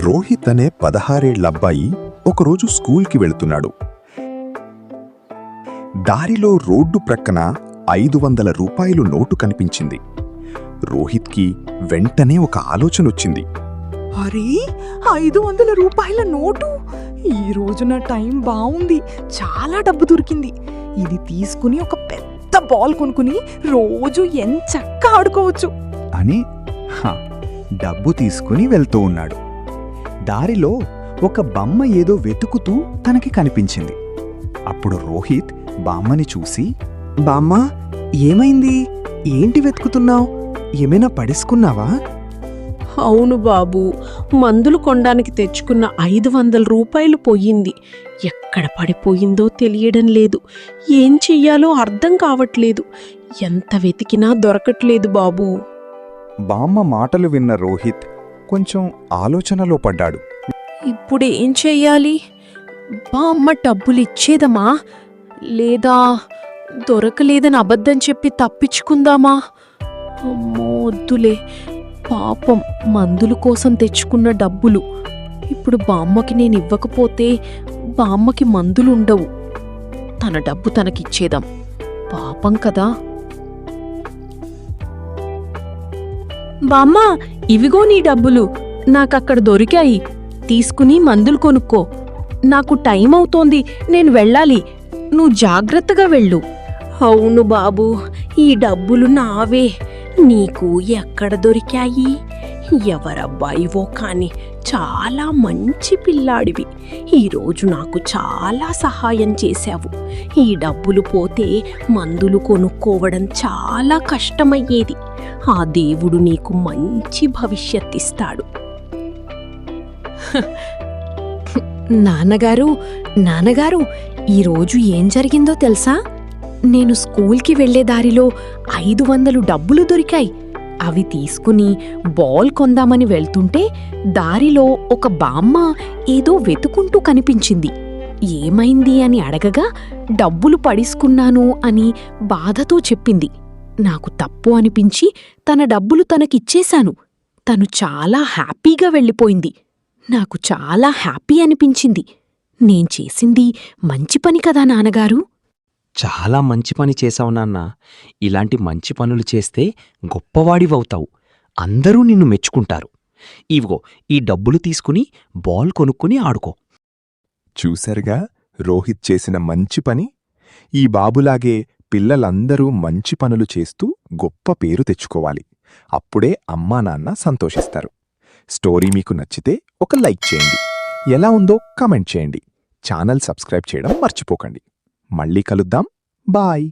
రోహిత్ అనే 16 అబ్బాయి ఒకరోజు స్కూల్కి వెళుతున్నాడు. దారిలో రోడ్డు ప్రక్కన 500 రూపాయలు నోటు కనిపించింది. రోహిత్కి వెంటనే ఒక ఆలోచనొచ్చింది. అరే, 500 రూపాయల నోటు! ఈ రోజు నా టైం బాగుంది, చాలా డబ్బు దొరికింది. ఇది తీసుకుని ఒక పెద్ద బాల్ కొనుక్కుని రోజు ఎంచక్కా ఆడుకోవచ్చు అని డబ్బు తీసుకుని వెళ్తూ ఉన్నాడు. దారిలో ఒక బొమ్మ ఏదో వెతుకుతూ తనకి కనిపించింది. అప్పుడు రోహిత్ బామ్మని చూసి, బామ్మ, ఏమైంది? ఏంటి వెతుకుతున్నావు? ఏమైనా పడేసుకున్నావా? అవును బాబు, మందులు కొనడానికి తెచ్చుకున్న 500 రూపాయలు పోయింది. ఎక్కడ పడిపోయిందో తెలియడం లేదు. ఏం చెయ్యాలో అర్థం కావట్లేదు. ఎంత వెతికినా దొరకట్లేదు బాబు. బామ్మ మాటలు విన్న రోహిత్ కొంచెం ఆలోచనలో పడ్డాడు. ఇప్పుడేం చెయ్యాలి? బామ్మ డబ్బులు ఇచ్చేదమా, లేదా దొరకలేదని అబద్ధం చెప్పి తప్పించుకుందామా? అమ్మో, వద్దులే. పాపం, మందుల కోసం తెచ్చుకున్న డబ్బులు. ఇప్పుడు బామ్మకి నేను ఇవ్వకపోతే బామ్మకి మందులుండవు. తన డబ్బు తనకిచ్చేదాం. పాపం కదా. బామ్మ, ఇవిగో నీ డబ్బులు. నాకక్కడ దొరికాయి. తీసుకుని మందులు కొనుక్కో. నాకు టైం అవుతోంది, నేను వెళ్ళాలి. నువ్వు జాగ్రత్తగా వెళ్ళు. అవును బాబు, ఈ డబ్బులు నావే. నీకు ఎక్కడ దొరికాయి? ఎవరబ్బాయివో కాని చాలా మంచి పిల్లాడివి. ఈరోజు నాకు చాలా సహాయం చేశావు. ఈ డబ్బులు పోతే మందులు కొనుక్కోవడం చాలా కష్టమయ్యేది. ఆ దేవుడు నీకు మంచి భవిష్యత్తిస్తాడు. నాన్నగారు, ఈరోజు ఏం జరిగిందో తెలుసా? నేను స్కూల్కి వెళ్లే దారిలో 500 డబ్బులు దొరికాయి. అవి తీసుకుని బాల్ కొందామని వెళ్తుంటే దారిలో ఒక బామ్మ ఏదో వెతుకుంటూ కనిపించింది. ఏమైంది అని అడగగా డబ్బులు పడేసుకున్నాను అని బాధతో చెప్పింది. నాకు తప్పు అనిపించి తన డబ్బులు తనకిచ్చేశాను. తను చాలా హ్యాపీగా వెళ్ళిపోయింది. నాకు చాలా హ్యాపీ అనిపించింది. నేను చేసింది మంచి పని కదా నాన్నగారు? చాలా మంచి పని చేశావు నాన్నా. ఇలాంటి మంచి పనులు చేస్తే గొప్పవాడివవుతావు. అందరూ నిన్ను మెచ్చుకుంటారు. ఇవిగో, ఈ డబ్బులు తీసుకుని బాల్ కొనుక్కుని ఆడుకో. చూశారుగా రోహిత్ చేసిన మంచి పని? ఈ బాబులాగే పిల్లలందరూ మంచి పనులు చేస్తూ గొప్ప పేరు తెచ్చుకోవాలి. అప్పుడే అమ్మా నాన్న సంతోషిస్తారు. స్టోరీ మీకు నచ్చితే ఒక లైక్ చేయండి. ఎలా ఉందో కామెంట్ చేయండి. ఛానల్ సబ్స్క్రైబ్ చేయడం మర్చిపోకండి. మళ్ళీ కలుద్దాం. బాయ్.